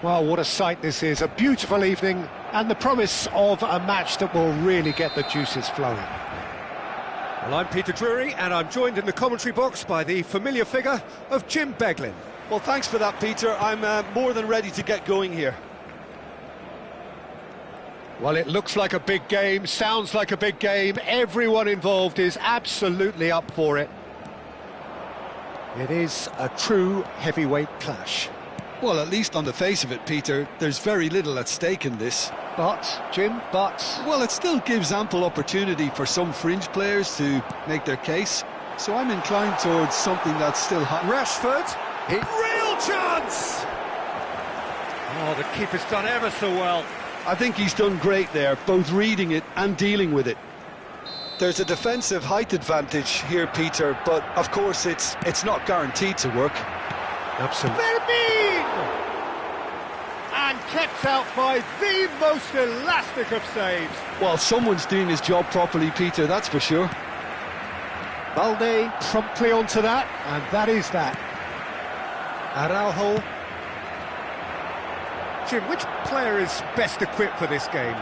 Well, what a sight this is, a beautiful evening and the promise of a match that will really get the juices flowing. Well, I'm Peter Drury and I'm joined in the commentary box by the familiar figure of Jim Beglin. Well, thanks for that, Peter. I'm more than ready to get going here. Well, it looks like a big game, sounds like a big game. Everyone involved is absolutely up for it. It is a true heavyweight clash. Well, at least on the face of it, Peter, there's very little at stake in this. But, Jim, Well, it still gives ample opportunity for some fringe players to make their case. So I'm inclined towards something that's still hot. Rashford, real chance! Oh, the keeper's done ever so well. I think he's done great there, both reading it and dealing with it. There's a defensive height advantage here, Peter, but of course it's not guaranteed to work. absolutely. And kept out by the most elastic of saves. Well, someone's doing his job properly, Peter, that's for sure. Balde promptly onto that, and that is that. Araujo. Jim, which player is best equipped for this game?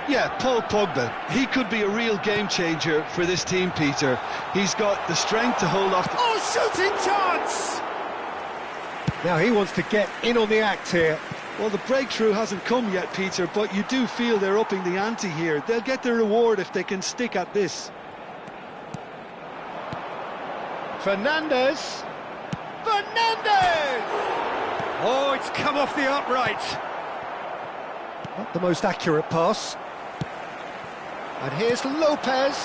Yeah, Paul Pogba. He could be a real game changer for this team, Peter. He's got the strength to hold off. Oh, shooting chance! Now he wants to get in on the act here. Well, the breakthrough hasn't come yet, Peter, but you do feel they're upping the ante here. They'll get their reward if they can stick at this. Fernandes! Oh, it's come off the upright. Not the most accurate pass. And here's Lopez.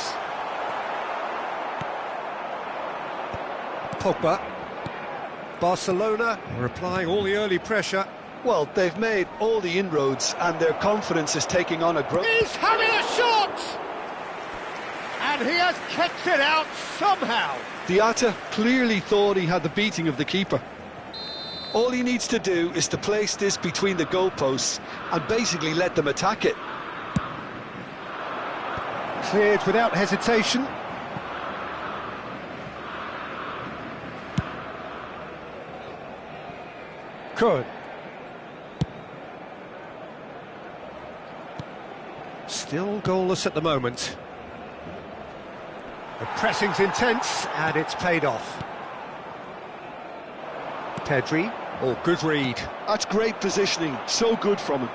Pogba. Barcelona are applying all the early pressure. Well, they've made all the inroads and their confidence is taking on a growth. He's having a shot! And he has kept it out somehow. Diatta clearly thought he had the beating of the keeper. All he needs to do is to place this between the goalposts and basically let them attack it. Cleared without hesitation. Good. Still goalless at the moment. The pressing's intense and it's paid off. Pedri. Oh, good read. That's great positioning, so good from him.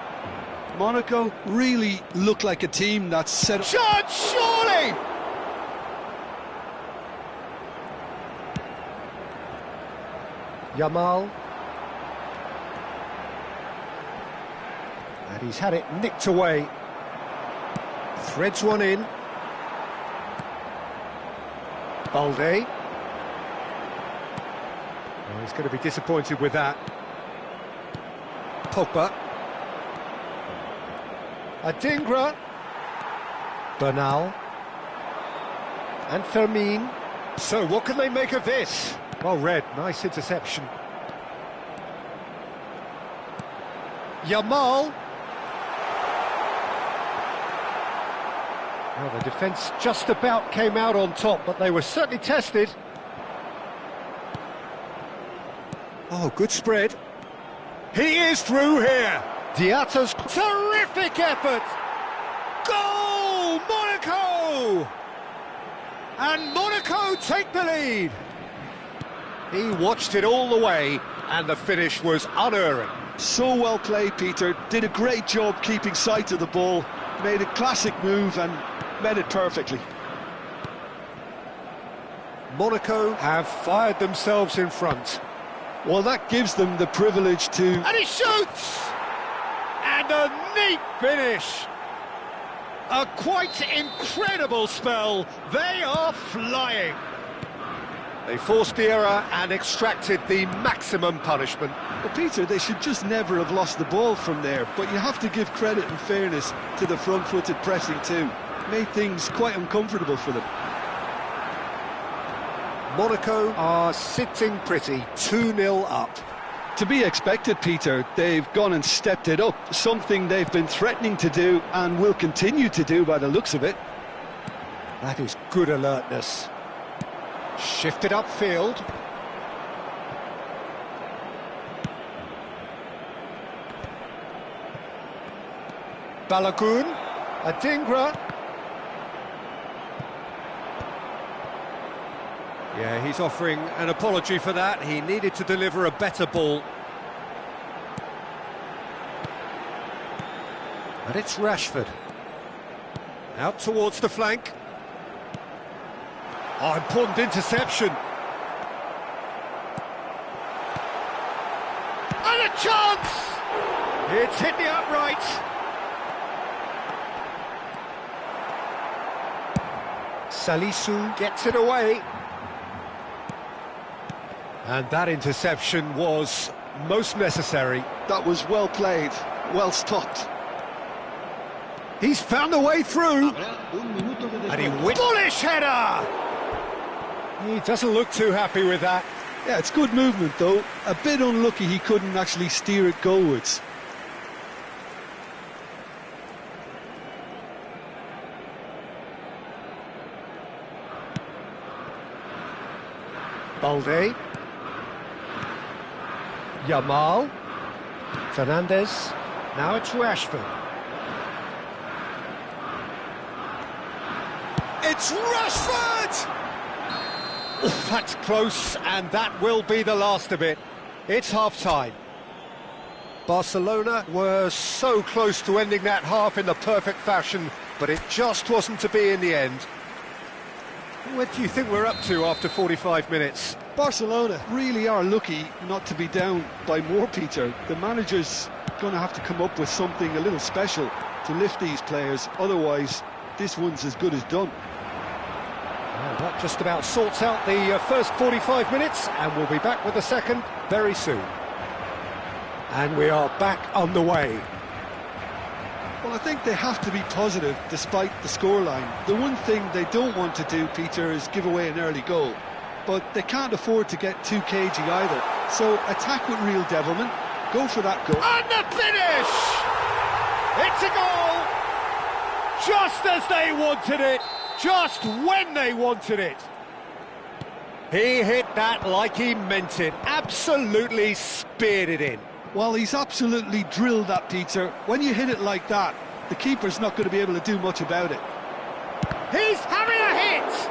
Monaco really look like a team that's set up. Shot, surely! Yamal. And he's had it nicked away. Threads one in. Balde. Oh, he's going to be disappointed with that. Pogba. Adingra. Bernal. And Fermin. So, what can they make of this? Well read, nice interception. Yamal. Well, the defence just about came out on top, but they were certainly tested. Oh, good spread. He is through here. Diatta's terrific effort. Goal, Monaco! And Monaco take the lead. He watched it all the way, and the finish was unerring. So well played, Peter. Did a great job keeping sight of the ball. Made a classic move and met it perfectly. Monaco have fired themselves in front. Well, that gives them the privilege to... And he shoots! And a neat finish. A quite incredible spell. They are flying. They forced the error and extracted the maximum punishment. Well, Peter, they should just never have lost the ball from there, but you have to give credit and fairness to the front-footed pressing too. Made things quite uncomfortable for them. Monaco are sitting pretty, 2-0 up. To be expected, Peter. They've gone and stepped it up, something they've been threatening to do and will continue to do by the looks of it. That is good alertness. Shifted upfield. Balogun, Adingra. Yeah, he's offering an apology for that. He needed to deliver a better ball. And it's Rashford. Out towards the flank. Oh, important interception. And a chance! It's hit the upright. Salisu gets it away. And that interception was most necessary. That was well played, well stopped. He's found a way through. And he wins. Bullish header! He doesn't look too happy with that. Yeah, it's good movement though. A bit unlucky he couldn't actually steer it goalwards. Balde. Yamal. Fernandez. Now it's Rashford. It's Rashford! Oh, that's close, and that will be the last of it. It's half-time. Barcelona were so close to ending that half in the perfect fashion, but it just wasn't to be in the end. What do you think we're up to after 45 minutes? Barcelona really are lucky not to be down by more, Peter. The manager's going to have to come up with something a little special to lift these players, otherwise this one's as good as done. Well, that just about sorts out the first 45 minutes, and we'll be back with the second very soon. And we are back on the way. Well, I think they have to be positive despite the scoreline. The one thing they don't want to do, Peter, is give away an early goal. But they can't afford to get too cagey either. So attack with real devilment, go for that goal. And the finish! It's a goal! Just as they wanted it, just when they wanted it. He hit that like he meant it, absolutely speared it in. Well, he's absolutely drilled that, Peter. When you hit it like that, the keeper's not going to be able to do much about it. He's having a hit!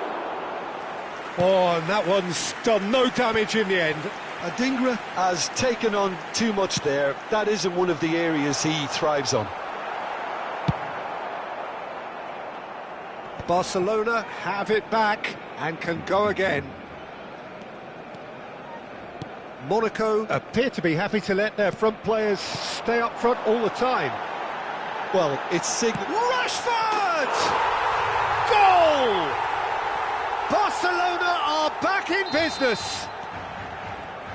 Oh, and that one's done no damage in the end. Adingra has taken on too much there. That isn't one of the areas he thrives on. Barcelona have it back and can go again. Monaco appear to be happy to let their front players stay up front all the time. Well, it's Rashford! Goal! Barcelona are back in business.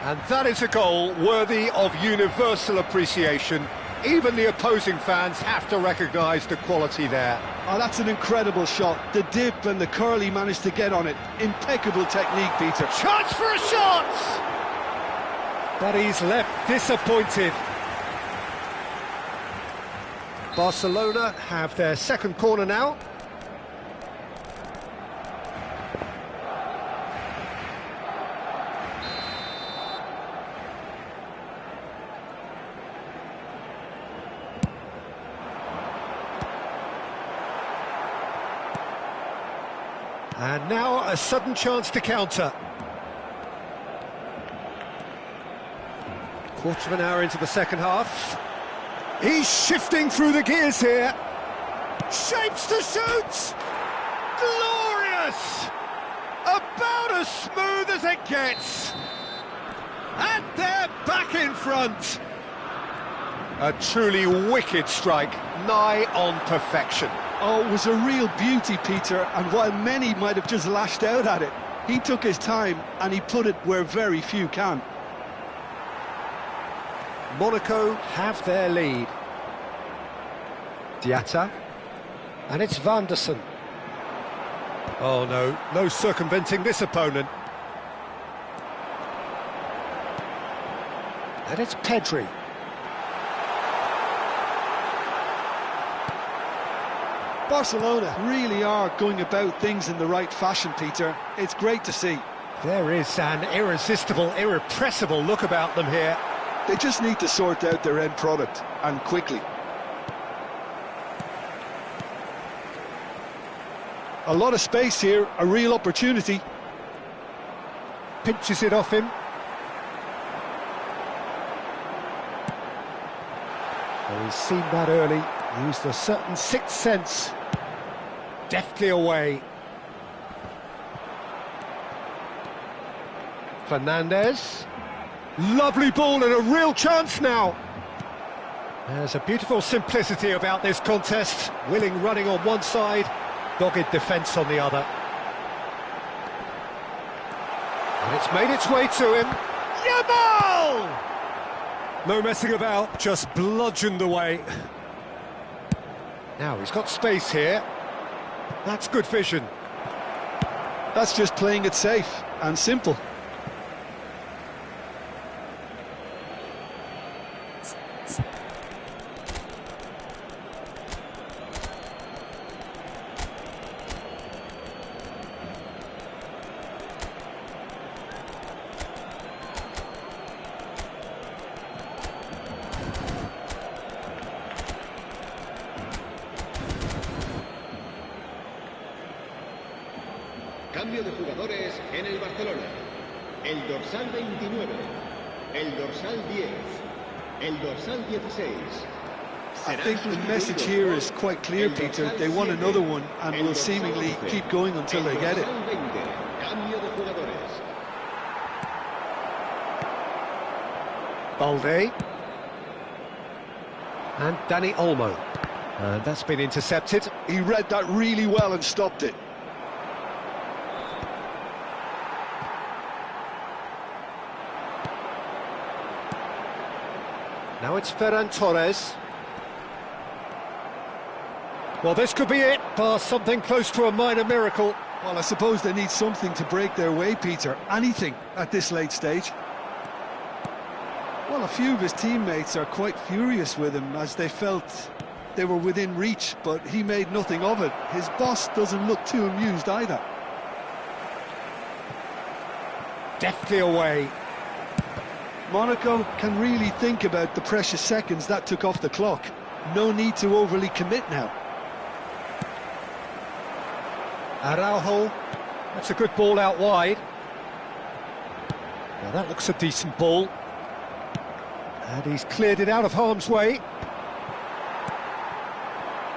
And that is a goal worthy of universal appreciation. Even the opposing fans have to recognise the quality there. Oh, that's an incredible shot. The dip and the curl he managed to get on it. Impeccable technique, Peter. Chance for a shot! But he's left disappointed. Barcelona have their second corner now. And now a sudden chance to counter. Quarter of an hour into the second half. He's shifting through the gears here. Shapes to shoot! Glorious! About as smooth as it gets. And they're back in front. A truly wicked strike, nigh on perfection. Oh, it was a real beauty, Peter, and while many might have just lashed out at it, he took his time and he put it where very few can. Monaco have their lead. Diatta. And it's Vanderson. Oh no, no circumventing this opponent. And it's Pedri. Barcelona really are going about things in the right fashion, Peter. It's great to see. There is an irresistible, irrepressible look about them here. They just need to sort out their end product, and quickly. A lot of space here, a real opportunity. Pinches it off him. Oh, he's seen that early, used a certain sixth sense. Deftly away. Fernandez. Lovely ball and a real chance now. There's a beautiful simplicity about this contest. Willing running on one side, dogged defence on the other. And it's made its way to him. Yamal! No messing about, just bludgeoned away. Now he's got space here. That's good vision. That's just playing it safe and simple. Cambio de jugadores en el Barcelona. El dorsal 29, el dorsal 10, el dorsal 16. I think the message here is quite clear, Peter. They want another one and will seemingly keep going until they get it. Cambio de jugadores. Balde. And Dani Olmo. And that's been intercepted. He read that really well and stopped it. Now it's Ferran Torres. Well, this could be it, bar something close to a minor miracle. Well, I suppose they need something to break their way, Peter. Anything at this late stage. Well, a few of his teammates are quite furious with him as they felt they were within reach, but he made nothing of it. His boss doesn't look too amused either. Deftly away. Monaco can really think about the precious seconds that took off the clock. No need to overly commit now. Araujo. That's a good ball out wide. Now that looks a decent ball. And he's cleared it out of harm's way.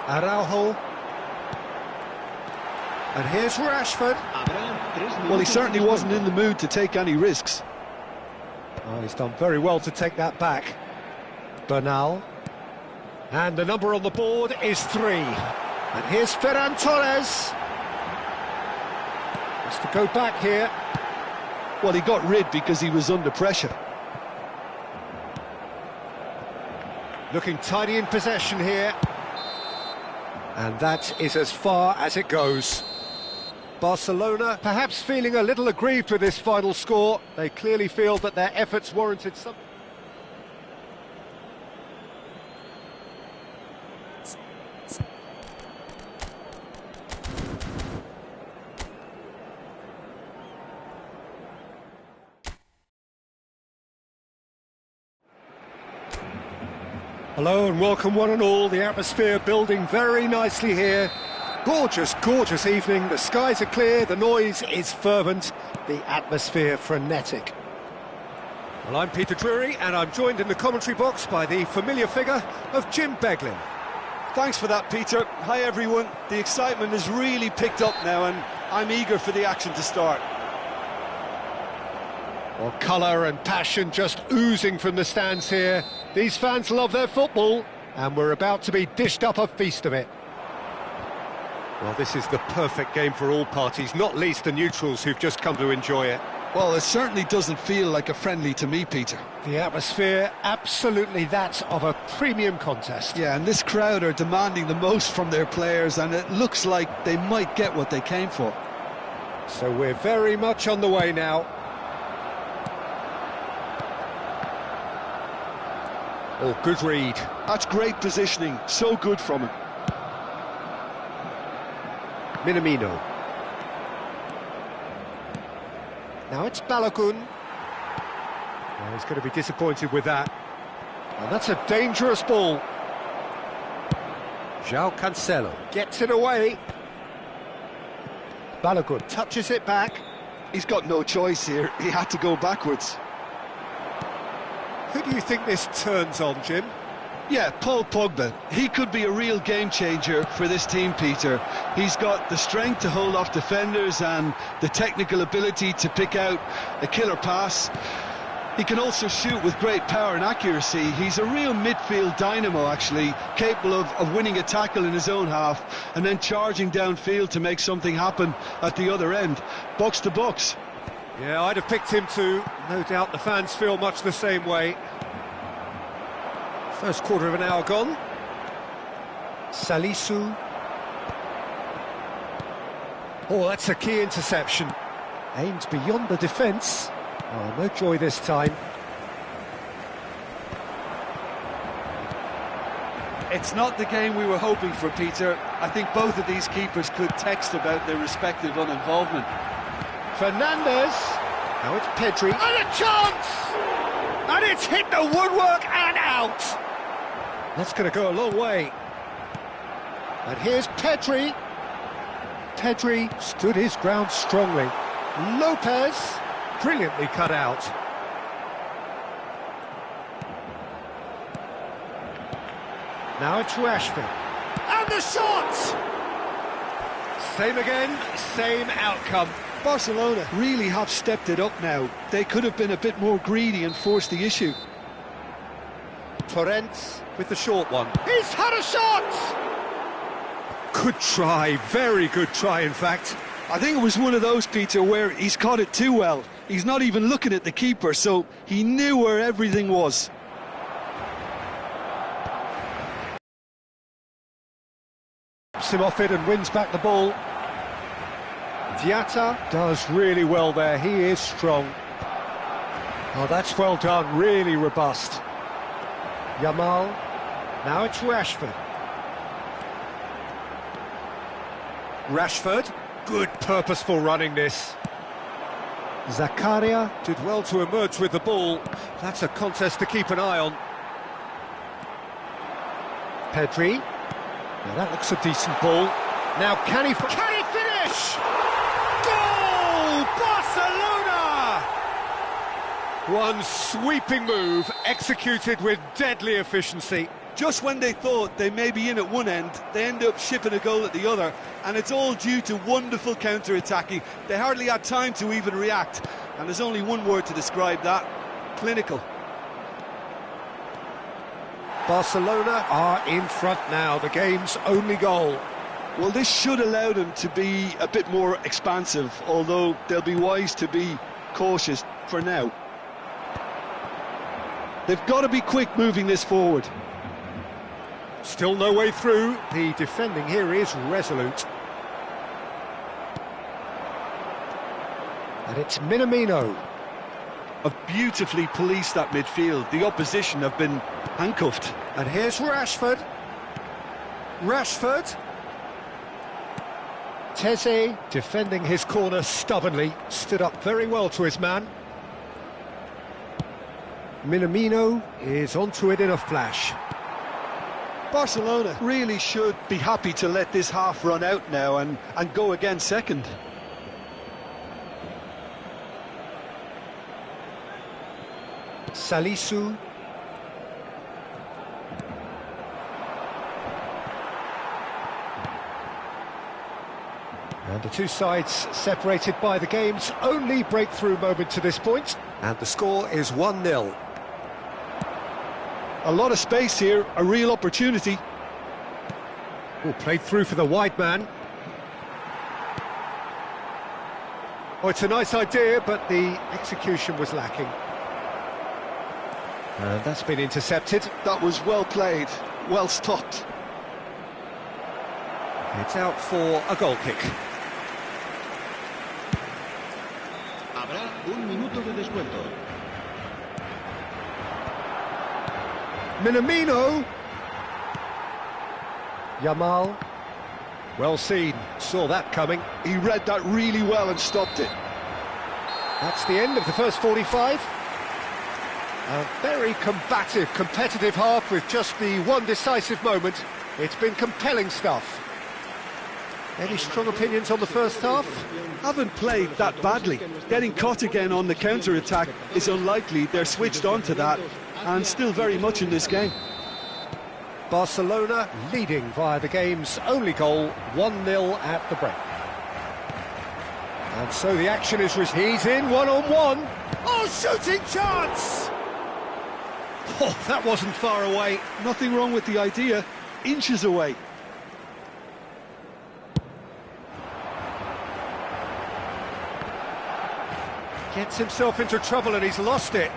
Araujo. And here's Rashford. Well, he certainly wasn't in the mood to take any risks. Oh, he's done very well to take that back. Bernal. And the number on the board is 3. And here's Ferran Torres. Has to go back here. Well, he got rid because he was under pressure. Looking tidy in possession here. And that is as far as it goes. Barcelona perhaps feeling a little aggrieved with this final score. They clearly feel that their efforts warranted something. Hello and welcome one and all. The atmosphere building very nicely here. Gorgeous, gorgeous evening. The skies are clear, the noise is fervent, the atmosphere frenetic. Well, I'm Peter Drury and I'm joined in the commentary box by the familiar figure of Jim Beglin. Thanks for that, Peter. Hi, everyone. The excitement has really picked up now and I'm eager for the action to start. Well, colour and passion just oozing from the stands here. These fans love their football and we're about to be dished up a feast of it. Well, this is the perfect game for all parties, not least the neutrals who've just come to enjoy it. Well, it certainly doesn't feel like a friendly to me, Peter. The atmosphere, absolutely that of a premium contest. Yeah, and this crowd are demanding the most from their players, and it looks like they might get what they came for. So we're very much on the way now. Oh, good read. That's great positioning, so good from him. Minamino. Now it's Balogun. Oh, he's going to be disappointed with that. And that's a dangerous ball. João Cancelo gets it away. Balogun touches it back. He's got no choice here. He had to go backwards. Who do you think this turns on, Jim? Yeah, Paul Pogba. He could be a real game changer for this team, Peter. He's got the strength to hold off defenders and the technical ability to pick out a killer pass. He can also shoot with great power and accuracy. He's a real midfield dynamo, actually, capable of winning a tackle in his own half and then charging downfield to make something happen at the other end. Box to box. Yeah, I'd have picked him too. No doubt the fans feel much the same way. First quarter of an hour gone. Salisu. Oh, that's a key interception. Aimed beyond the defence. Oh, no joy this time. It's not the game we were hoping for, Peter. I think both of these keepers could text about their respective uninvolvement. Fernandez. Now it's Pedri. And a chance! And it's hit the woodwork and out. That's going to go a long way. And here's Pedri. Pedri stood his ground strongly. Lopez, brilliantly cut out. Now it's Rashford. And the shot! Same again, same outcome. Barcelona really have stepped it up now. They could have been a bit more greedy and forced the issue. Torrents with the short one. He's had a shot! Good try, very good try in fact. I think it was one of those, Peter, where he's caught it too well. He's not even looking at the keeper, so he knew where everything was. Taps him off it and wins back the ball. Diatta does really well there, he is strong. Oh, that's well done, really robust. Yamal, now it's Rashford. Rashford, good purposeful running this. Zakaria did well to emerge with the ball. That's a contest to keep an eye on. Pedri, now that looks a decent ball. Now can he finish? Goal! Barcelona! One sweeping move, executed with deadly efficiency. Just when they thought they may be in at one end, they end up shipping a goal at the other, and it's all due to wonderful counter-attacking. They hardly had time to even react, and there's only one word to describe that: clinical. Barcelona are in front now, the game's only goal. Well, this should allow them to be a bit more expansive, although they'll be wise to be cautious for now. They've got to be quick moving this forward. Still no way through. The defending here is resolute. And it's Minamino. Have beautifully policed that midfield. The opposition have been handcuffed. And here's Rashford. Rashford. Teze, defending his corner stubbornly, stood up very well to his man. Minamino is onto it in a flash. Barcelona really should be happy to let this half run out now and go again second. Salisu. And the two sides separated by the game's only breakthrough moment to this point. And the score is 1-0. A lot of space here, a real opportunity. Oh, played through for the wide man. Oh, it's a nice idea, but the execution was lacking. And that's been intercepted. That was well played, well stopped. It's out for a goal kick. Habrá un minuto de descuento. Minamino. Yamal. Well seen, saw that coming. He read that really well and stopped it. That's the end of the first 45. A very combative, competitive half with just the one decisive moment. It's been compelling stuff. Any strong opinions on the first half? Haven't played that badly. Getting caught again on the counter-attack is unlikely. They're switched on to that and still very much in this game. Barcelona leading via the game's only goal, 1-0 at the break. And so the action is... He's in one-on-one. Oh, shooting chance! Oh, that wasn't far away. Nothing wrong with the idea. Inches away. Gets himself into trouble and he's lost it.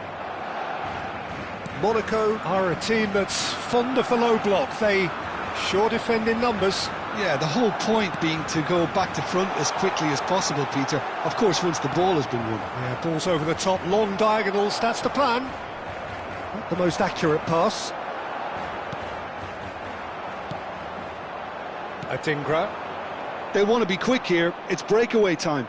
Monaco are a team that's fond of the low block. They sure defend in numbers. Yeah, the whole point being to go back to front as quickly as possible, Peter. Of course, once the ball has been won. Yeah, ball's over the top, long diagonals, that's the plan. Not the most accurate pass. Adingra. They want to be quick here. It's breakaway time.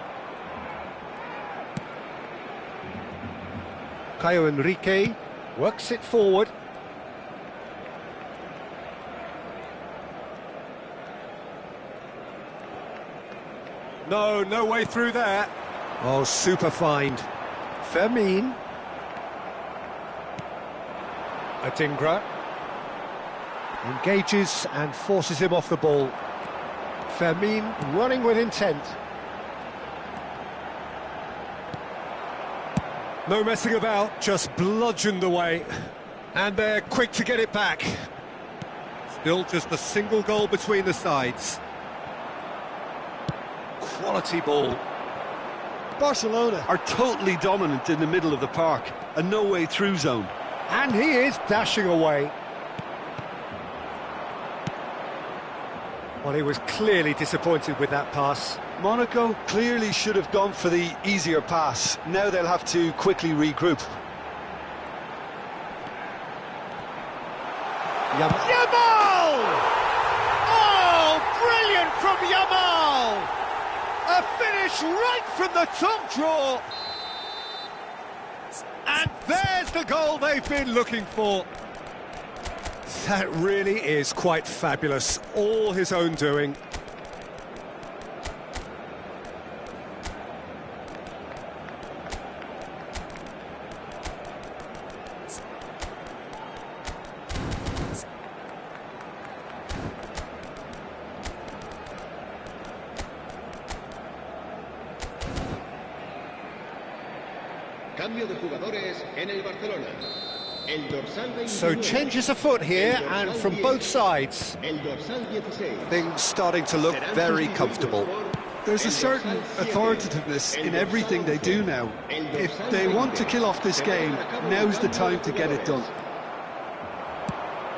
Caio Henrique works it forward. No way through there. Oh, super find. Fermin. Adingra. Engages and forces him off the ball. Fermin running with intent. No messing about, just bludgeoned away. And they're quick to get it back. Still just a single goal between the sides. Quality ball. Barcelona are totally dominant in the middle of the park. A no-way through zone. And he is dashing away. Well, he was clearly disappointed with that pass. Monaco clearly should have gone for the easier pass. Now they'll have to quickly regroup. Yamal! Oh, brilliant from Yamal! A finish right from the top draw. And there's the goal they've been looking for. That really is quite fabulous. All his own doing. Cambio de jugadores en el Barcelona. El dorsal 29. So changes afoot here, and from both sides. El dorsal 16. Things starting to look very comfortable. There's a certain authoritativeness in everything they do now. If they want to kill off this game, now's the time to get it done.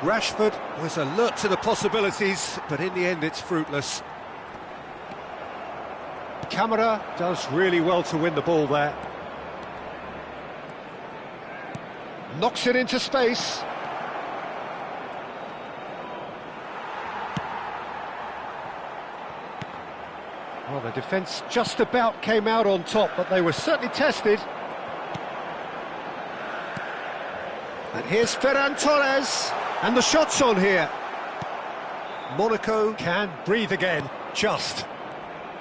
Rashford was alert to the possibilities, but in the end it's fruitless. Camara does really well to win the ball there. Knocks it into space. Well, the defence just about came out on top, but they were certainly tested. And here's Ferran Torres, and the shot's on here. Monaco can breathe again, just.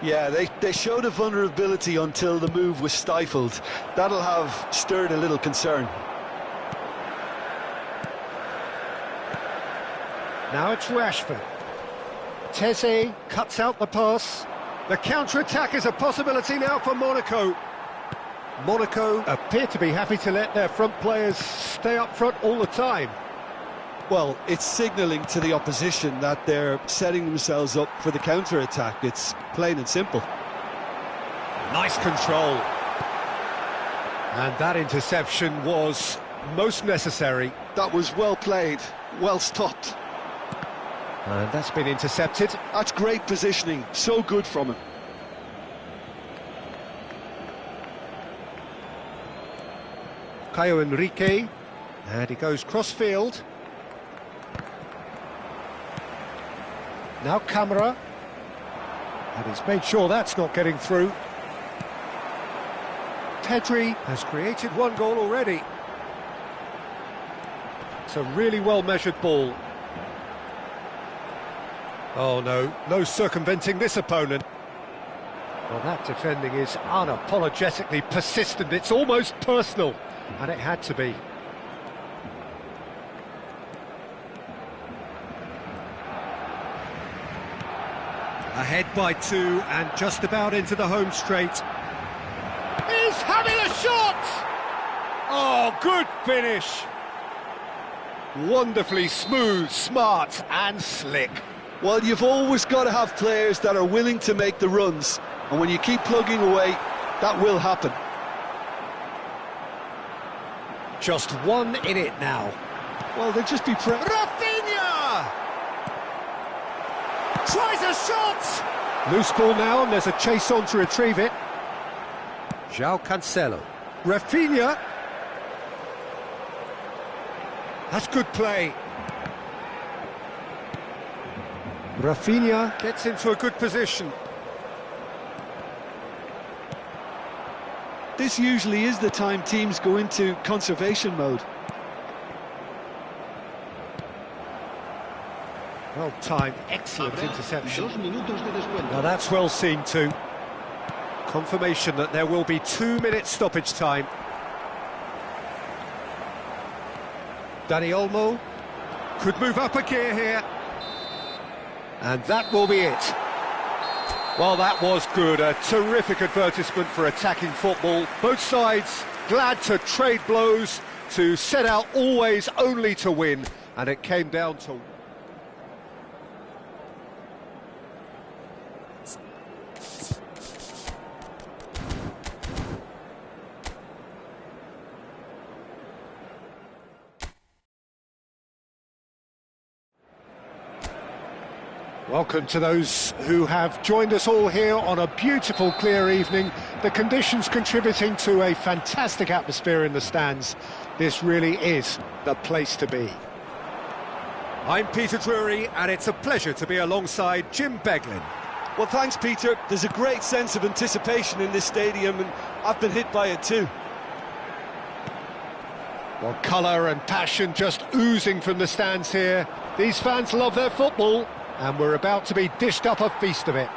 Yeah, they showed a vulnerability until the move was stifled. That'll have stirred a little concern. Now it's Rashford. Teze cuts out the pass. The counter-attack is a possibility now for Monaco. Monaco appear to be happy to let their front players stay up front all the time. Well, it's signalling to the opposition that they're setting themselves up for the counter-attack. It's plain and simple. Nice control. And that interception was most necessary. That was well played, well stopped. And that's been intercepted. That's great positioning, so good from him. Caio Henrique, and he goes cross-field. Now Camara, and he's made sure that's not getting through. Pedri has created one goal already. It's a really well-measured ball. Oh no, no circumventing this opponent. Well, that defending is unapologetically persistent. It's almost personal, and it had to be. Ahead by 2 and just about into the home straight. He's having a shot! Oh, good finish. Wonderfully smooth, smart and slick. Well, you've always got to have players that are willing to make the runs, and when you keep plugging away, that will happen. Just 1 in it now. Well, they'll just be Rafinha! Tries a shot! Loose ball now, and there's a chase on to retrieve it. João Cancelo. Rafinha. That's good play. Rafinha gets into a good position. This usually is the time teams go into conservation mode. Well timed, excellent interception. 2 minutos de descuento. Now that's well seen too. Confirmation that there will be 2 minutes stoppage time. Dani Olmo could move up a gear here. And that will be it. Well, that was good. A terrific advertisement for attacking football. Both sides glad to trade blows, to set out always only to win. And it came down to... Welcome to those who have joined us all here on a beautiful, clear evening. The conditions contributing to a fantastic atmosphere in the stands. This really is the place to be. I'm Peter Drury, and it's a pleasure to be alongside Jim Beglin. Well, thanks, Peter. There's a great sense of anticipation in this stadium, and I've been hit by it too. Well, colour and passion just oozing from the stands here. These fans love their football, and we're about to be dished up a feast of it.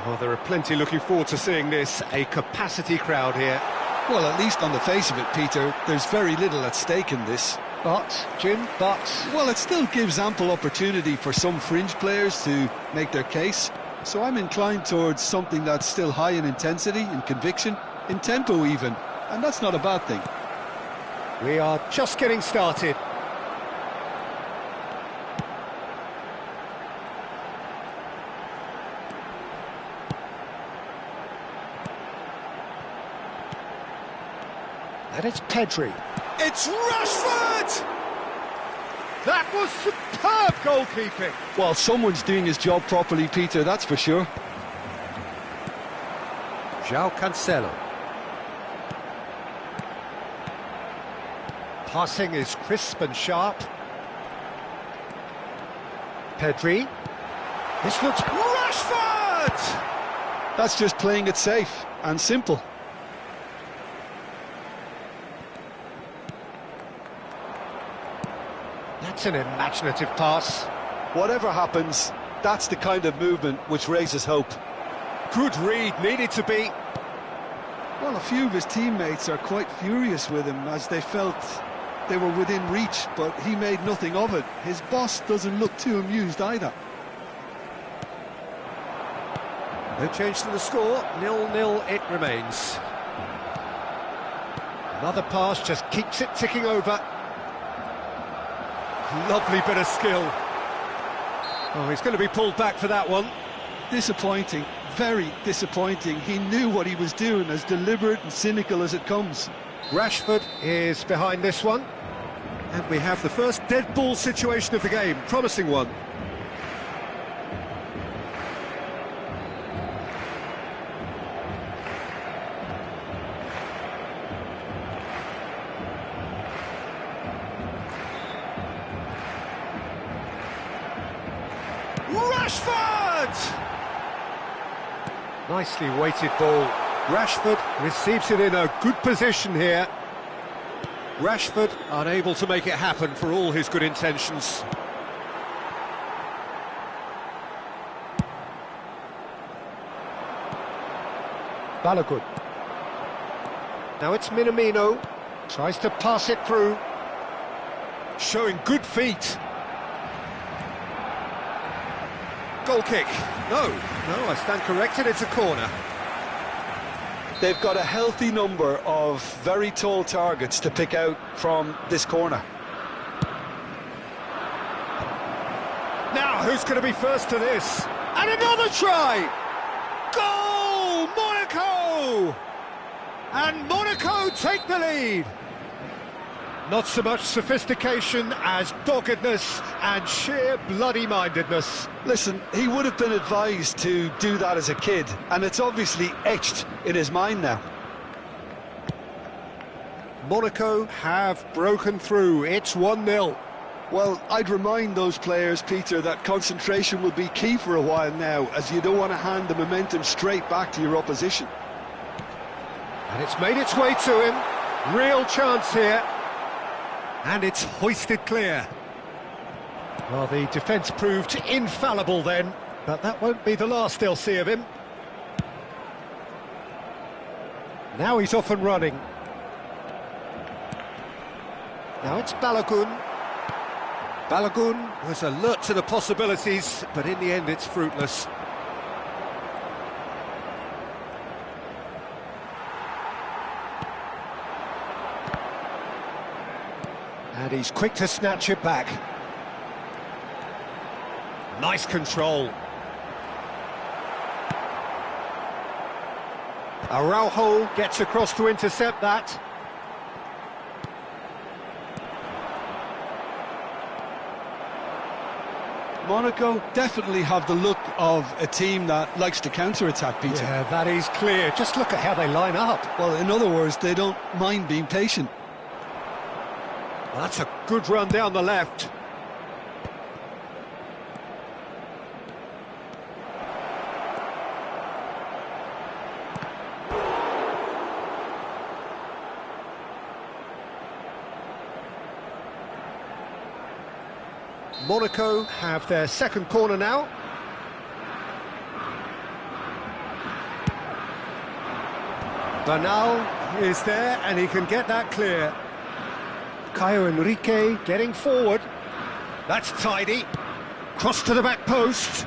Oh, there are plenty looking forward to seeing this. A capacity crowd here. Well, at least on the face of it, Peter, there's very little at stake in this. But, Jim, Well, it still gives ample opportunity for some fringe players to make their case. So I'm inclined towards something that's still high in intensity, in conviction, in tempo even. And that's not a bad thing. We are just getting started. And it's Pedri. It's Rashford! That was superb goalkeeping. Well, someone's doing his job properly, Peter, that's for sure. João Cancelo. Passing is crisp and sharp. Pedri. This looks... Rashford! That's just playing it safe and simple. That's an imaginative pass. Whatever happens, that's the kind of movement which raises hope. Good read, needed to be. Well, a few of his teammates are quite furious with him as they felt they were within reach, but he made nothing of it. His boss doesn't look too amused either. No change to the score, 0-0 it remains. Another pass just keeps it ticking over. Lovely bit of skill. Oh, he's going to be pulled back for that one. Disappointing, very disappointing. He knew what he was doing, as deliberate and cynical as it comes. Rashford is behind this one. And we have the first dead ball situation of the game, promising one. Rashford! Nicely weighted ball. Rashford receives it in a good position here. Rashford unable to make it happen for all his good intentions. Balogun. Now it's Minamino. Tries to pass it through. Showing good feet. Goal kick. No, I stand corrected, it's a corner. They've got a healthy number of very tall targets to pick out from this corner. Now, who's going to be first to this? And another try! Goal! Monaco! And Monaco take the lead. Not so much sophistication as doggedness and sheer bloody-mindedness. Listen, he would have been advised to do that as a kid, and it's obviously etched in his mind now. Monaco have broken through. It's 1-0. Well, I'd remind those players, Peter, that concentration will be key for a while now, as you don't want to hand the momentum straight back to your opposition. And it's made its way to him. Real chance here. And it's hoisted clear. Well, the defence proved infallible then, but that won't be the last they'll see of him. Now he's off and running. Now it's Balogun. Balogun was alert to the possibilities, but in the end it's fruitless. And he's quick to snatch it back. Nice control. Araujo gets across to intercept that. Monaco definitely have the look of a team that likes to counter-attack, Peter. Yeah, that is clear. Just look at how they line up. Well, in other words, they don't mind being patient. Well, that's a good run down the left. Monaco have their second corner now. Bernal is there and he can get that clear. Caio Enrique getting forward. That's tidy. Cross to the back post.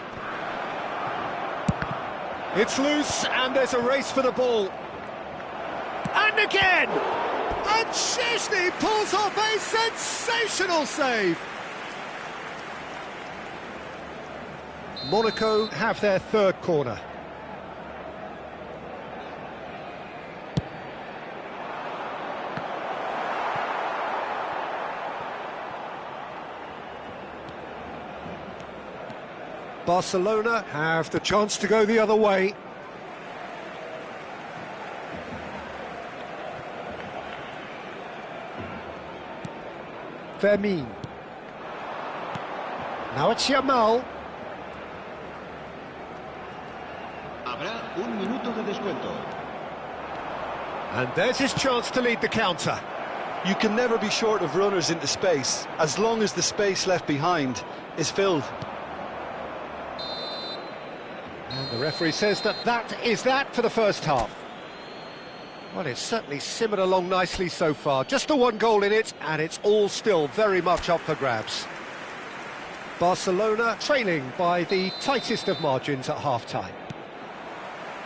It's loose and there's a race for the ball. And again! And Szczęsny pulls off a sensational save. Monaco have their third corner. Barcelona have the chance to go the other way. Fermin. Now it's Yamal. Habrá un minuto de descuento. And there's his chance to lead the counter. You can never be short of runners into space, as long as the space left behind is filled. And the referee says that is that for the first half. Well, it's certainly simmered along nicely so far. Just the one goal in it, and it's all still very much up for grabs. Barcelona trailing by the tightest of margins at half-time.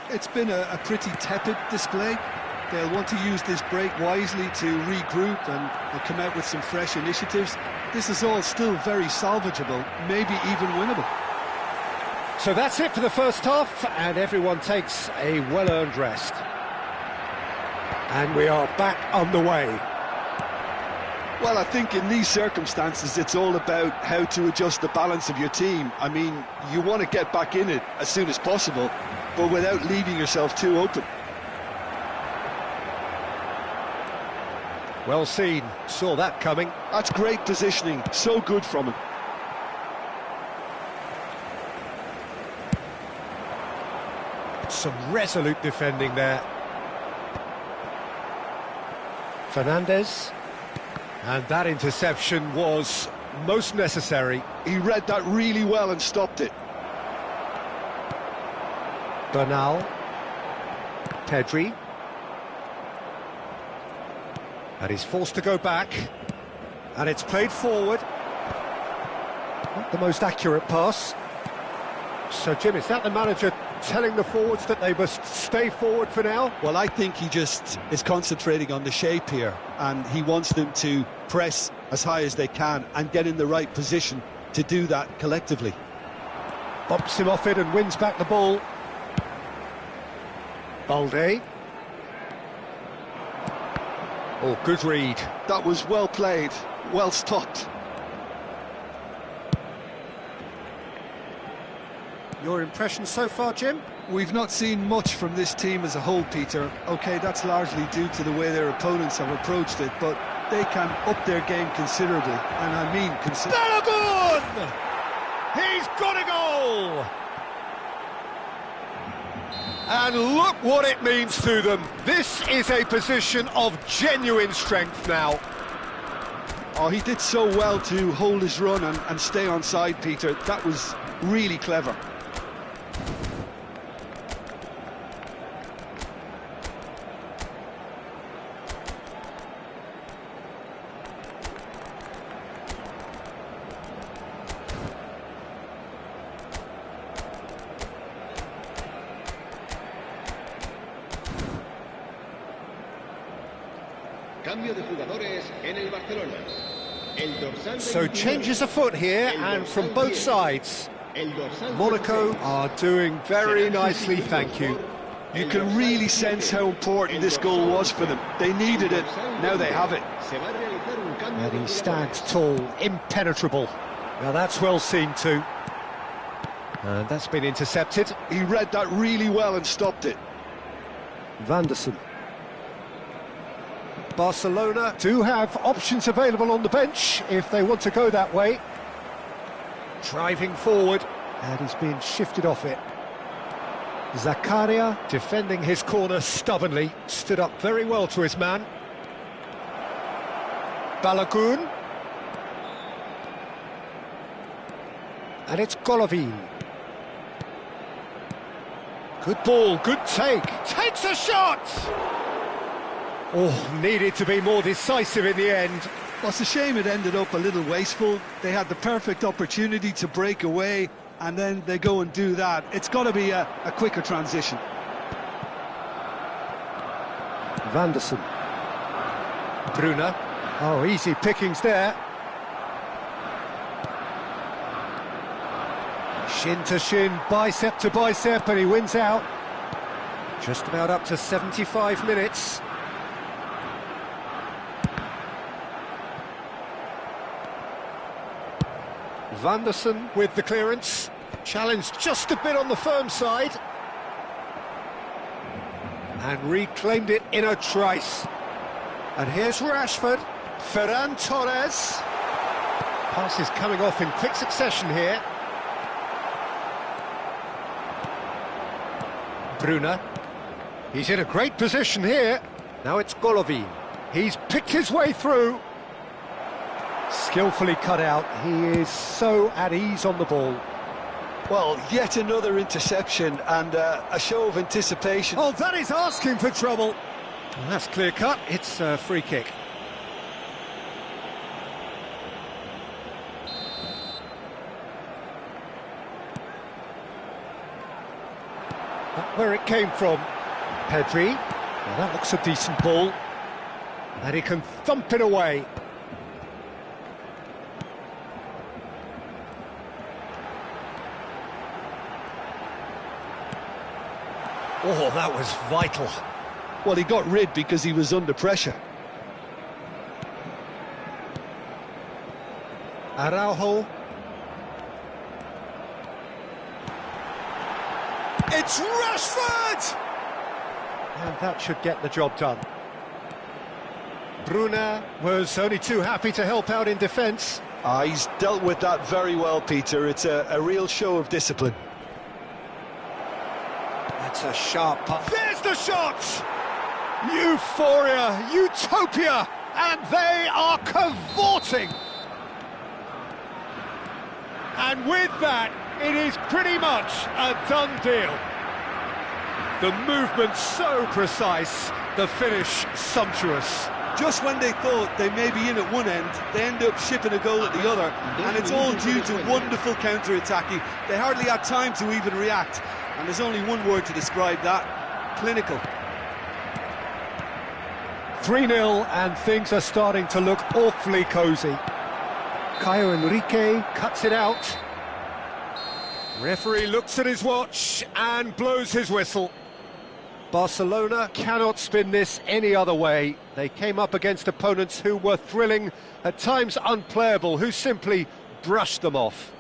It's been a pretty tepid display. They'll want to use this break wisely to regroup and come out with some fresh initiatives. This is all still very salvageable, maybe even winnable. So that's it for the first half, and everyone takes a well-earned rest. And we are back on the way. Well, I think in these circumstances, it's all about how to adjust the balance of your team. I mean, you want to get back in it as soon as possible, but without leaving yourself too open. Well seen, saw that coming. That's great positioning, so good from him. Some resolute defending there. Fernandez. And that interception was most necessary. He read that really well and stopped it. Bernal. Pedri. And he's forced to go back. And it's played forward. Not the most accurate pass. So, Jim, is that the manager telling the forwards that they must stay forward for now? Well, I think he just is concentrating on the shape here, and he wants them to press as high as they can and get in the right position to do that collectively. Bumps him off it and wins back the ball. Balde. Oh, good read. That was well played, well stopped. Your impression so far, Jim? We've not seen much from this team as a whole, Peter. OK, that's largely due to the way their opponents have approached it, but they can up their game considerably, and I mean considerably. Balogun! He's got a goal! And look what it means to them. This is a position of genuine strength now. Oh, he did so well to hold his run and stay on side, Peter. That was really clever. Cambio de jugadores en el Barcelona. El dorsal So 29. changes afoot here, and from both sides. El dorsal Monaco 16. are doing very nicely, thank you. You can really sense how important this goal was for them. They needed it, now they have it. Se va a realizar un cambio And de he jugadores. stands tall, impenetrable. Now that's well seen too. And that's been intercepted. He read that really well and stopped it. Vanderson. Barcelona do have options available on the bench if they want to go that way. Driving forward, and he's being shifted off it. Zakaria defending his corner stubbornly, stood up very well to his man. Balogun. And it's Golovin. Good ball, good take. Takes a shot! Oh, needed to be more decisive in the end. Well, it's a shame it ended up a little wasteful. They had the perfect opportunity to break away, and then they go and do that. It's got to be a quicker transition. Vanderson. Bruna. Oh, easy pickings there. Shin to shin, bicep to bicep, and he wins out. Just about up to 75 minutes. Vanderson with the clearance. Challenged just a bit on the firm side. And reclaimed it in a trice. And here's Rashford. Ferran Torres. Passes coming off in quick succession here. Bruna. He's in a great position here. Now it's Golovin. He's picked his way through. Skillfully cut out. He is so at ease on the ball. Well, yet another interception and a show of anticipation. Oh, that is asking for trouble. Well, that's clear cut. It's a free kick. That's where it came from. Pedri. Well, that looks a decent ball. And he can thump it away. Oh, that was vital. Well, he got rid because he was under pressure. Araujo. It's Rashford! And that should get the job done. Bruna was only too happy to help out in defence. He's dealt with that very well, Peter. It's a real show of discipline. That's a sharp putt. There's the shot! Euphoria, utopia, and they are cavorting. And with that, it is pretty much a done deal. The movement so precise, the finish sumptuous. Just when they thought they may be in at one end, they end up shipping a goal at the other, and it's all due to wonderful counter-attacking. They hardly had time to even react, and there's only one word to describe that: clinical. 3-0, and things are starting to look awfully cosy. Caio Henrique cuts it out. Referee looks at his watch and blows his whistle. Barcelona cannot spin this any other way. They came up against opponents who were thrilling, at times unplayable, who simply brushed them off.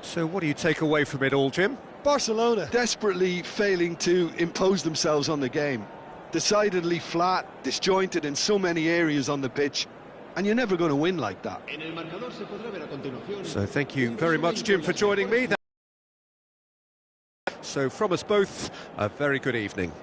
So what do you take away from it all, Jim? Barcelona desperately failing to impose themselves on the game. Decidedly flat, disjointed in so many areas on the pitch, and you're never going to win like that. So thank you very much, Jim, for joining me. So from us both, a very good evening.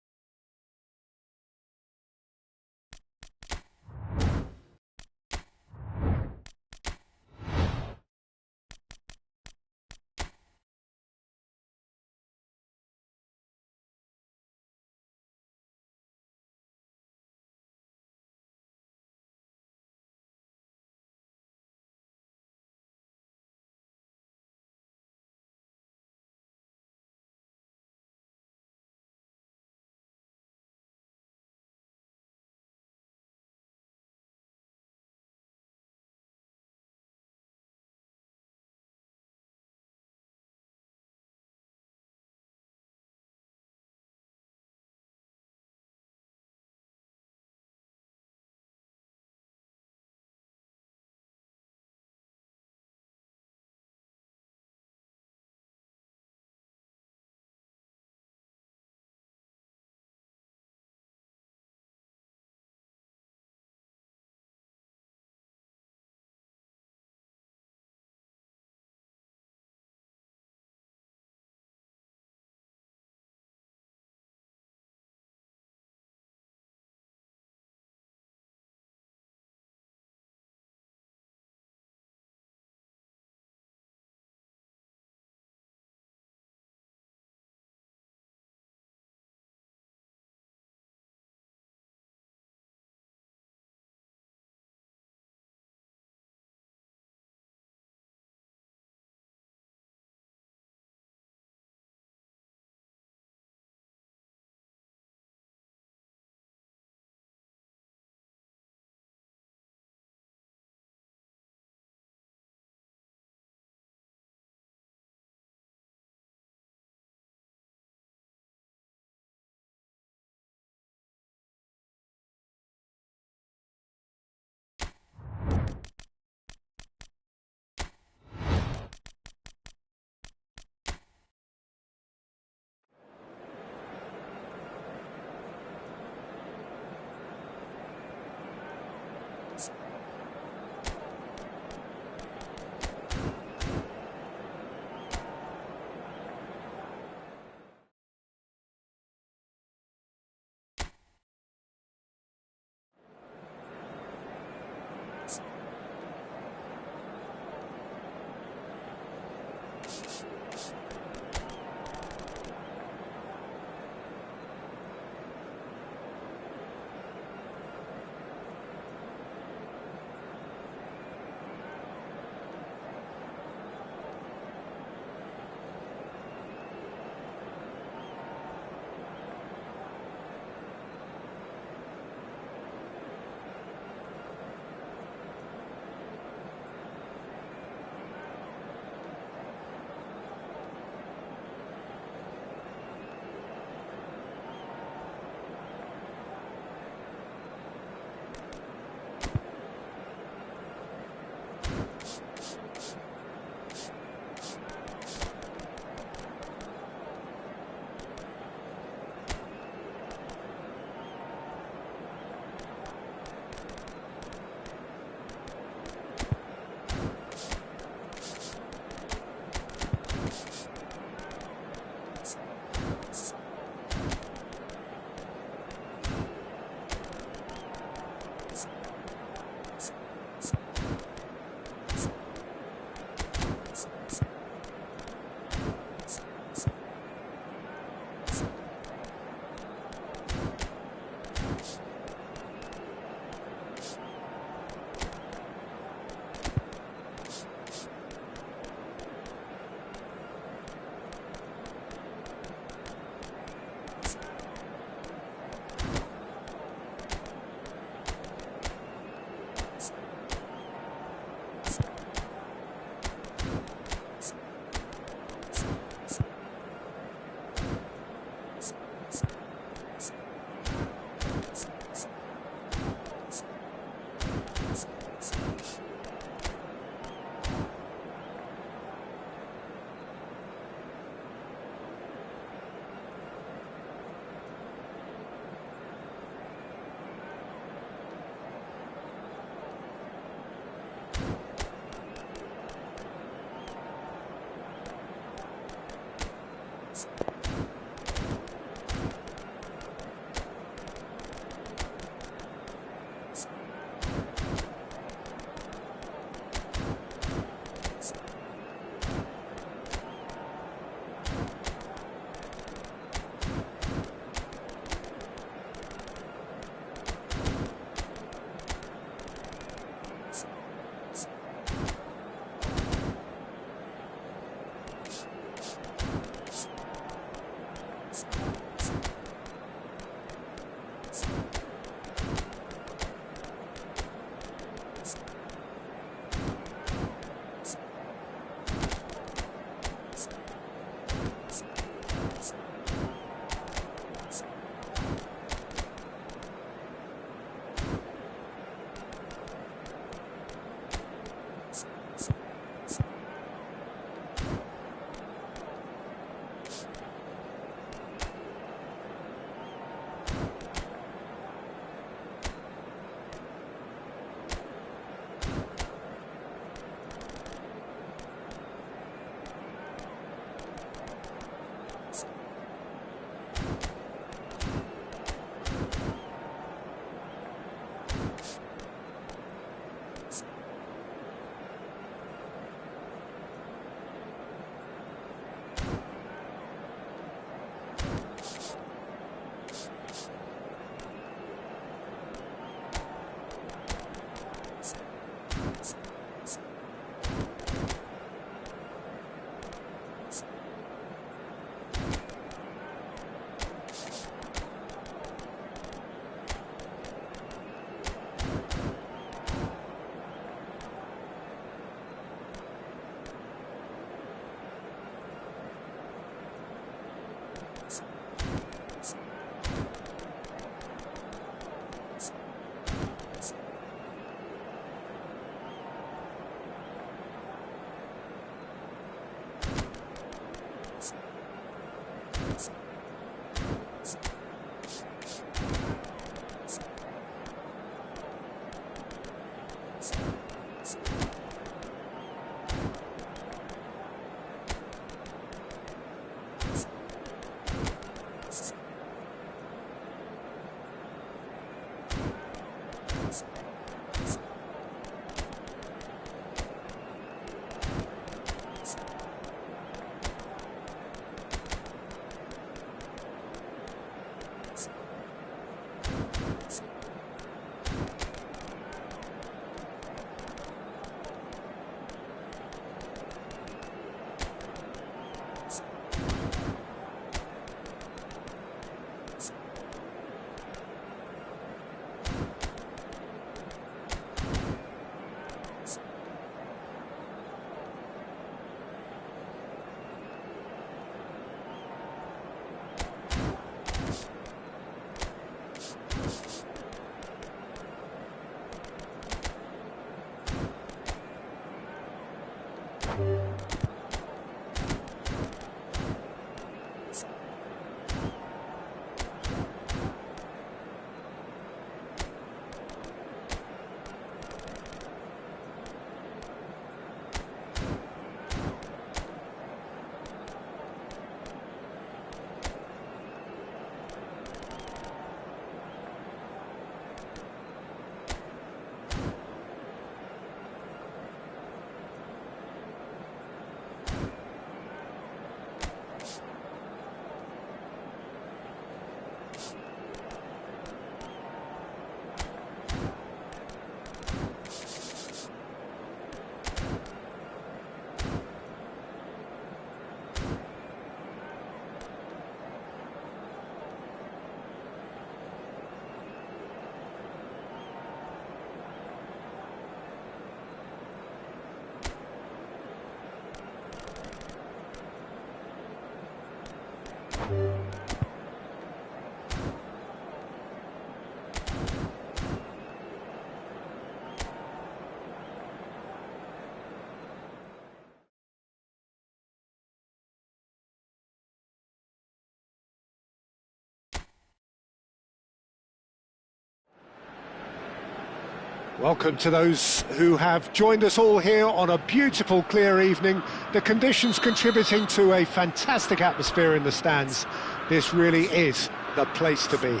Welcome to those who have joined us all here on a beautiful, clear evening. The conditions contributing to a fantastic atmosphere in the stands. This really is the place to be.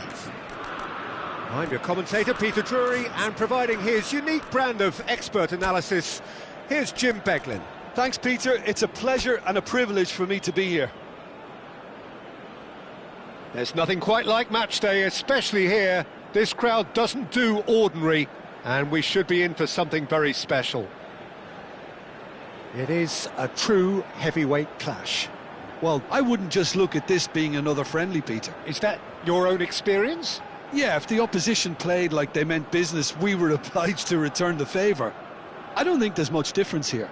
I'm your commentator, Peter Drury, and providing his unique brand of expert analysis, here's Jim Beglin. Thanks, Peter. It's a pleasure and a privilege for me to be here. There's nothing quite like match day, especially here. This crowd doesn't do ordinary, and we should be in for something very special. It is a true heavyweight clash. Well, I wouldn't just look at this being another friendly, Peter. Is that your own experience? Yeah, if the opposition played like they meant business, we were obliged to return the favour. I don't think there's much difference here.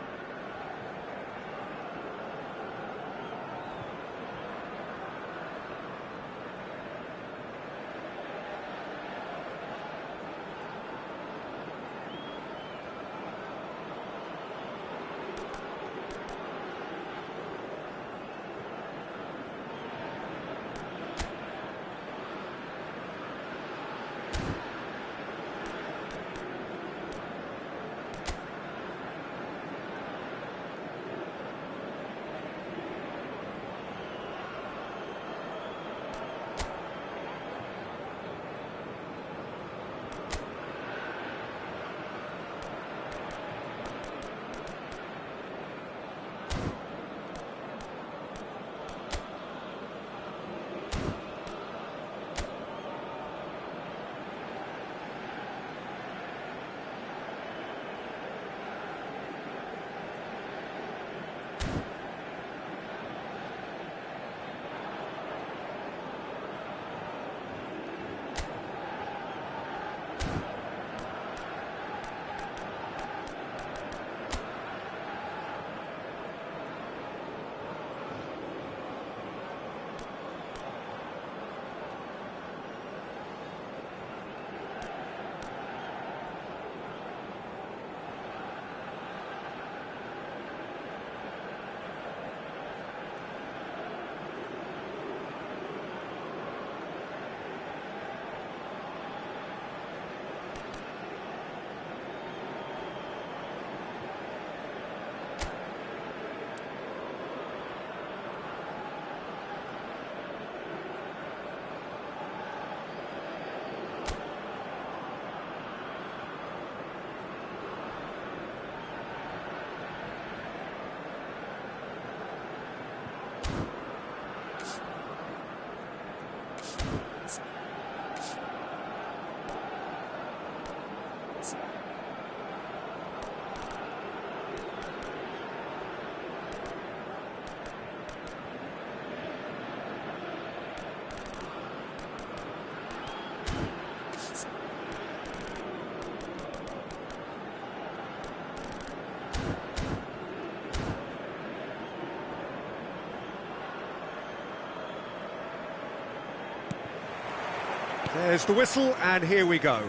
There's the whistle, and here we go.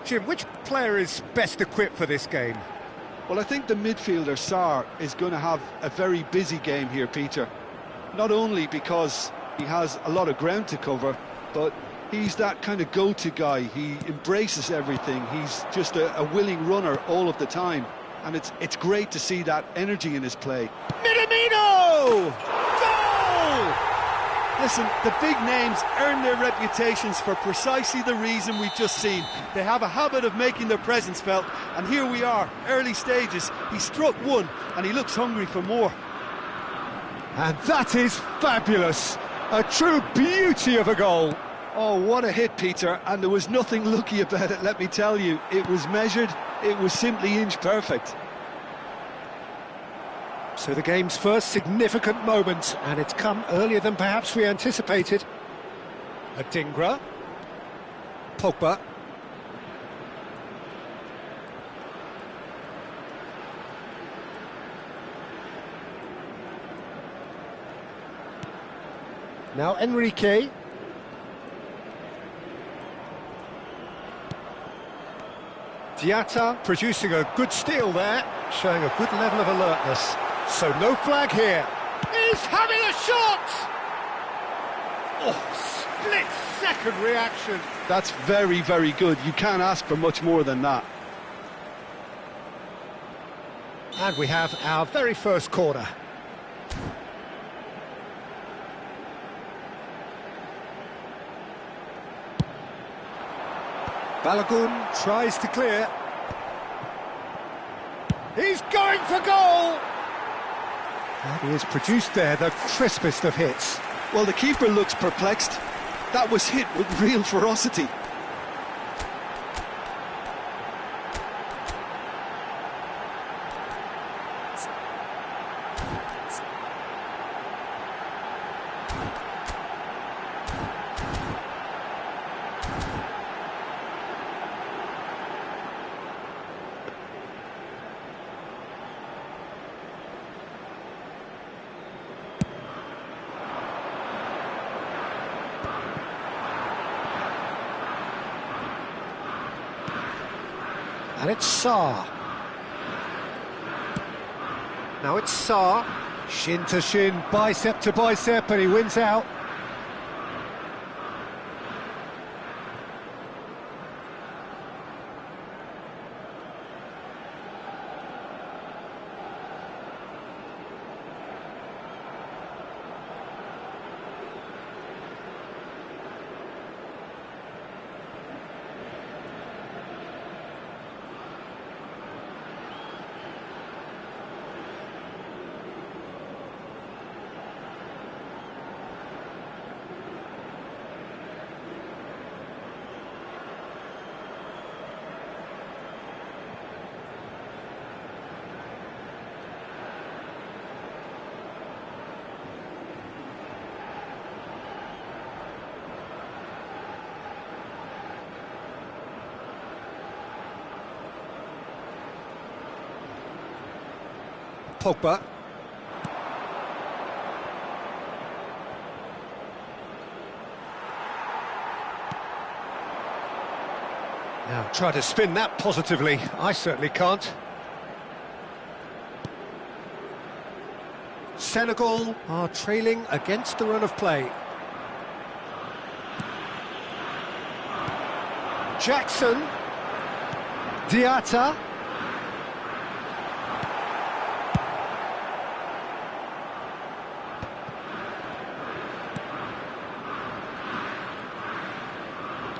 Jim, which player is best equipped for this game? Well, I think the midfielder, Sarr, is going to have a very busy game here, Peter. Not only because he has a lot of ground to cover, but he's that kind of go-to guy. He embraces everything. He's just a willing runner all of the time. And it's great to see that energy in his play. Minamino! Goal! Listen, the big names earn their reputations for precisely the reason we've just seen. They have a habit of making their presence felt, and here we are, early stages. He struck one, and he looks hungry for more. And that is fabulous! A true beauty of a goal! Oh, what a hit, Peter, and there was nothing lucky about it, let me tell you. It was measured, it was simply inch perfect. So the game's first significant moment, and it's come earlier than perhaps we anticipated. Adingra. Pogba. Now Enrique. Diatta producing a good steal there, showing a good level of alertness. So no flag here. He's having a shot! Oh, split-second reaction. That's very, very good. You can't ask for much more than that. And we have our very first corner. Balogun tries to clear. He's going for goal! And he has produced there the crispest of hits. Well, the keeper looks perplexed. That was hit with real ferocity. And it's Sarr. Now it's Sarr. Shin to shin, bicep to bicep, and he wins out. Pogba. Now try to spin that positively. I certainly can't. Senegal are trailing against the run of play. Jackson. Diatta.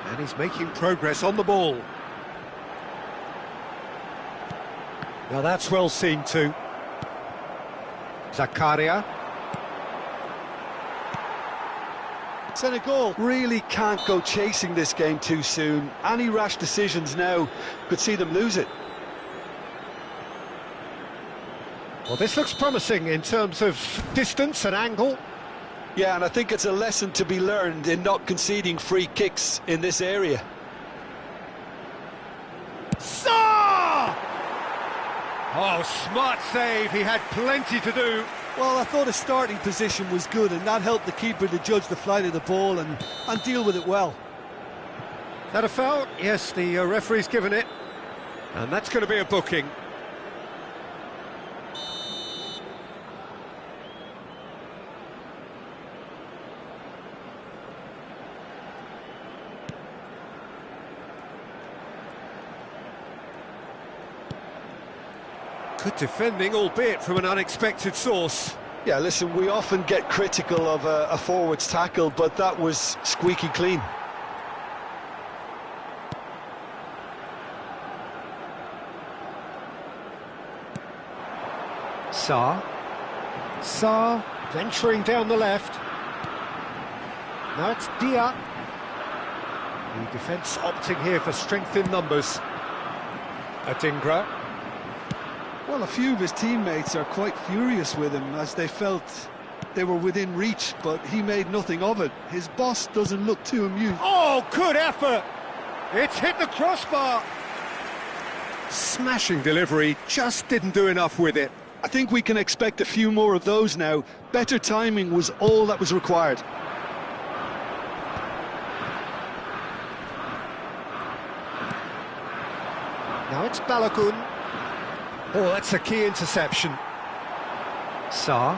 And he's making progress on the ball. Now that's well seen too. Zakaria. Senegal really can't go chasing this game too soon. Any rash decisions now could see them lose it. Well, this looks promising in terms of distance and angle. Yeah, and I think it's a lesson to be learned in not conceding free kicks in this area. Sarr! Oh, smart save. He had plenty to do. Well, I thought his starting position was good, and that helped the keeper to judge the flight of the ball and deal with it well. That a foul? Yes, the referee's given it. And that's going to be a booking. Good defending, albeit from an unexpected source. Yeah, listen, we often get critical of a forward's tackle, but that was squeaky clean. Sarr venturing down the left. Now it's Dia. The defence opting here for strength in numbers. Adingra. Well, a few of his teammates are quite furious with him as they felt they were within reach, but he made nothing of it. His boss doesn't look too amused. Oh, good effort! It's hit the crossbar! Smashing delivery, just didn't do enough with it. I think we can expect a few more of those now. Better timing was all that was required. Now it's Balogun. Oh, that's a key interception. Sarr.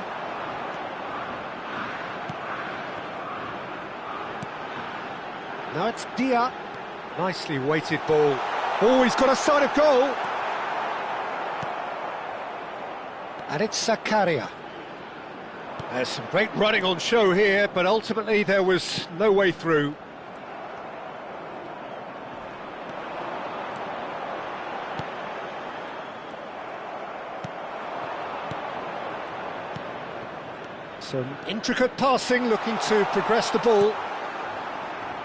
Now it's Dia. Nicely weighted ball. Oh, he's got a sight of goal. And it's Zakaria. There's some great running on show here, but ultimately there was no way through. Some intricate passing, looking to progress the ball.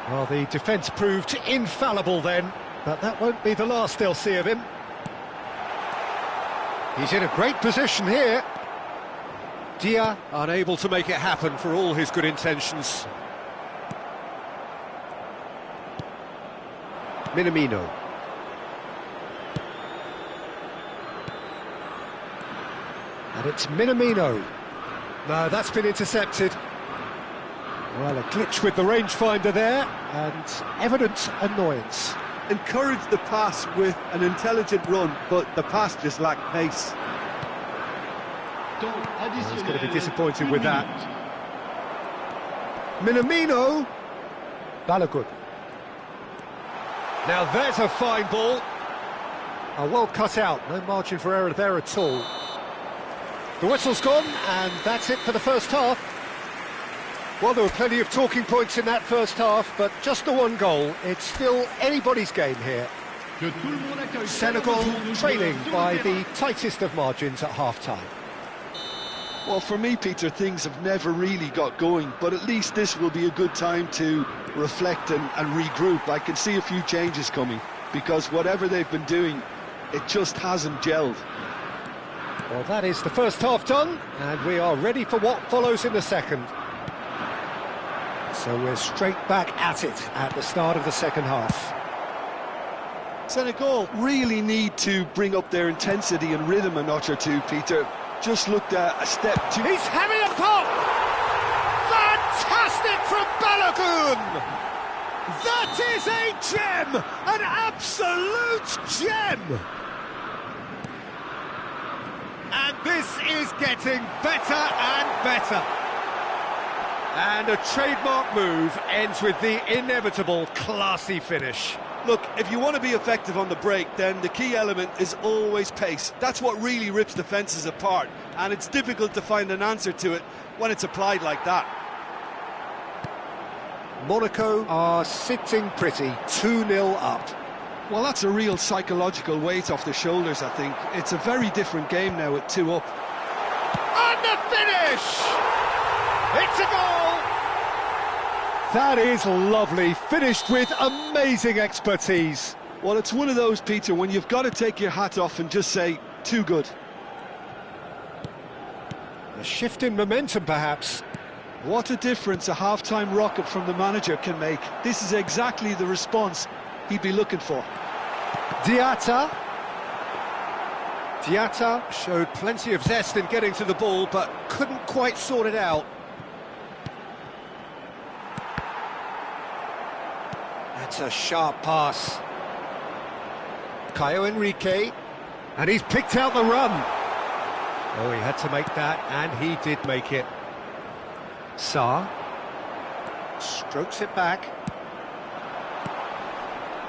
Well, the defence proved infallible then, but that won't be the last they'll see of him. He's in a great position here. Dia unable to make it happen for all his good intentions. Minamino. And it's Minamino. No, that's been intercepted. Well, a glitch with the rangefinder there, and evident annoyance. Encouraged the pass with an intelligent run, but the pass just lacked pace. He's going to be disappointed with that. Minamino. Balogun. Now there's a fine ball. Oh, well cut out, no margin for error there at all. The whistle's gone, and that's it for the first half. Well, there were plenty of talking points in that first half, but just the one goal. It's still anybody's game here. Senegal trailing by the tightest of margins at half-time. Well, for me, Peter, things have never really got going, but at least this will be a good time to reflect and regroup. I can see a few changes coming, because whatever they've been doing, it just hasn't gelled. Well, that is the first half done, and we are ready for what follows in the second. So we're straight back at it at the start of the second half. Senegal really need to bring up their intensity and rhythm a notch or two, Peter. Just looked at a step too... He's having a pop! Fantastic from Balogun! That is a gem! An absolute gem! And this is getting better and better. And a trademark move ends with the inevitable classy finish. Look, if you want to be effective on the break, then the key element is always pace. That's what really rips defences apart, and it's difficult to find an answer to it when it's applied like that. Monaco are sitting pretty, 2-0 up. Well, that's a real psychological weight off the shoulders, I think. It's a very different game now at 2 up. And the finish! It's a goal! That is lovely, finished with amazing expertise. Well, it's one of those, Peter, when you've got to take your hat off and just say, too good. A shift in momentum, perhaps. What a difference a half-time rocket from the manager can make. This is exactly the response he'd be looking for. Diatta showed plenty of zest in getting to the ball, but couldn't quite sort it out. That's a sharp pass. Caio Henrique, and he's picked out the run. Oh, he had to make that, and he did make it. Sarr strokes it back.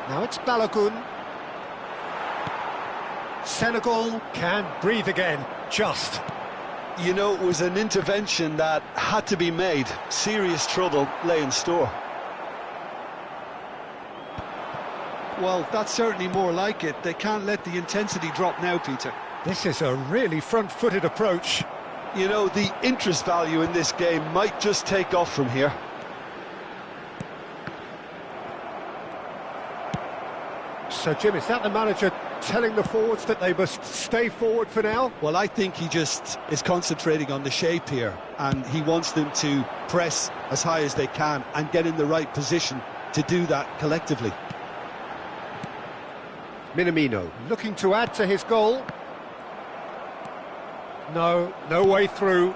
Now it's Balogun. Senegal can breathe again, just. You know, it was an intervention that had to be made. Serious trouble lay in store. Well, that's certainly more like it. They can't let the intensity drop now, Peter. This is a really front-footed approach. You know, the interest value in this game might just take off from here. So, Jim, is that the manager telling the forwards that they must stay forward for now? Well, I think he just is concentrating on the shape here, and he wants them to press as high as they can and get in the right position to do that collectively. Minamino looking to add to his goal. No way through.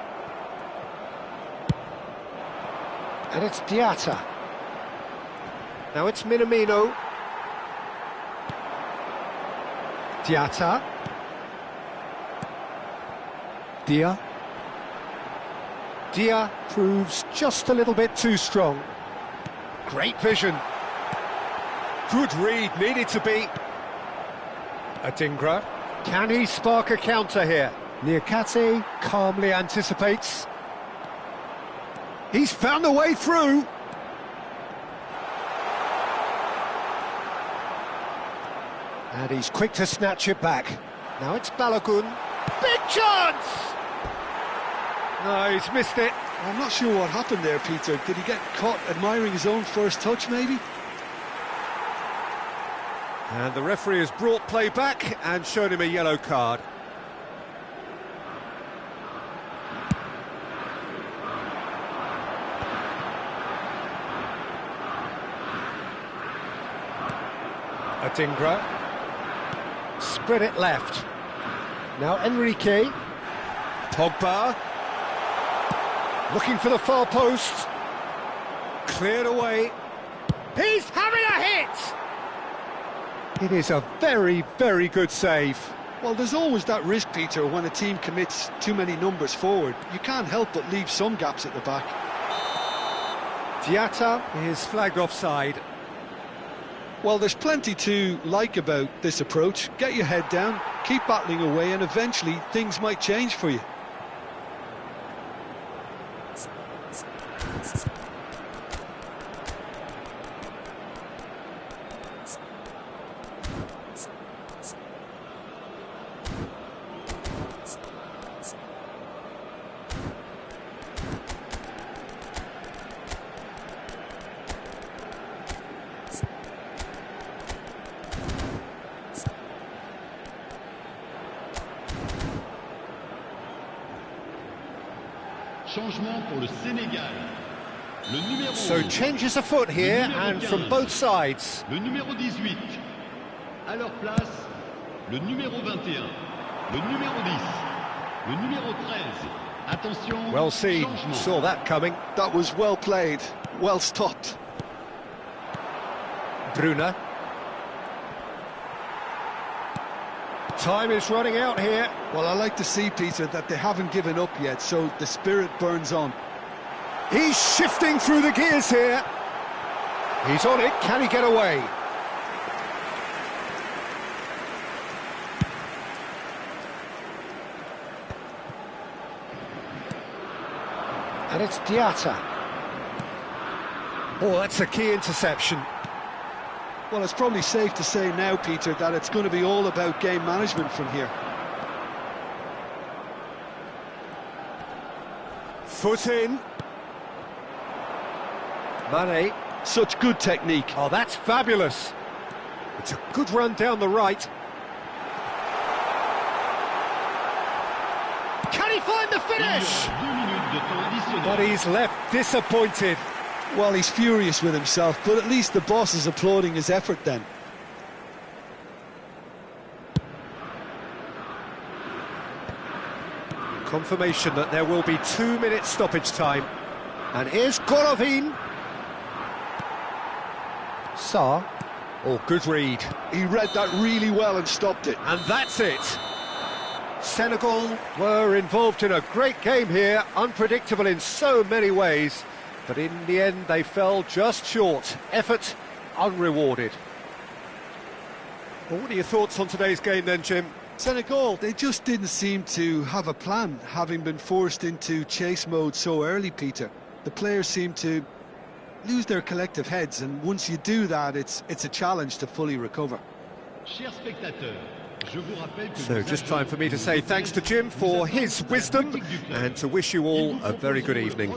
And it's Diatta. Now it's Minamino. Diatta. Dia proves just a little bit too strong. Great vision. Good read, needed to be. Adingra. Can he spark a counter here? Niakate calmly anticipates. He's found a way through. And he's quick to snatch it back. Now it's Balogun. Big chance! No, he's missed it. I'm not sure what happened there, Peter. Did he get caught admiring his own first touch, maybe? And the referee has brought play back and shown him a yellow card. Adingra. Spread it left. Now Enrique. Pogba. Looking for the far post. Cleared away. He's having a hit! It is a very, very good save. Well, there's always that risk, Peter, when a team commits too many numbers forward. You can't help but leave some gaps at the back. Diatta is flagged offside. Well, there's plenty to like about this approach. Get your head down, keep battling away, and eventually things might change for you. So changes afoot here and from both sides. Le numéro 18. À leur place, le numéro 21. Le numéro 10. Le numéro 13. Attention. Well seen. Changement. Saw that coming. That was well played, well stopped. Bruna. Time is running out here. Well, I like to see, Peter, that they haven't given up yet, so the spirit burns on. He's shifting through the gears here. He's on it. Can he get away? And it's Diatta. Oh, that's a key interception. Well, it's probably safe to say now, Peter, that it's going to be all about game management from here. Foot in. Mane. Such good technique. Oh, that's fabulous. It's a good run down the right. Can he find the finish? But he's left disappointed. Well, he's furious with himself, but at least the boss is applauding his effort then. Confirmation that there will be 2 minutes stoppage time. And here's Golovin. Sarr. Oh, good read. He read that really well and stopped it. And that's it. Senegal were involved in a great game here, unpredictable in so many ways, but in the end they fell just short. Effort unrewarded. Well, what are your thoughts on today's game then, Jim? Senegal, they just didn't seem to have a plan, having been forced into chase mode so early, Peter. The players seem to lose their collective heads, and once you do that, it's a challenge to fully recover. So just time for me to say thanks to Jim for his wisdom and to wish you all a very good evening.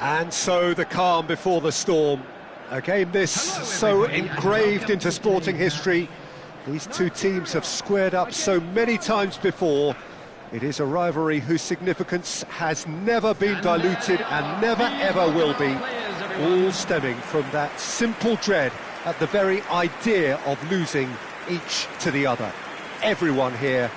And so the calm before the storm. A game this so engraved into sporting history. These two teams have squared up so many times before. It is a rivalry whose significance has never been diluted and never ever will be, all stemming from that simple dread at the very idea of losing each to the other. Everyone here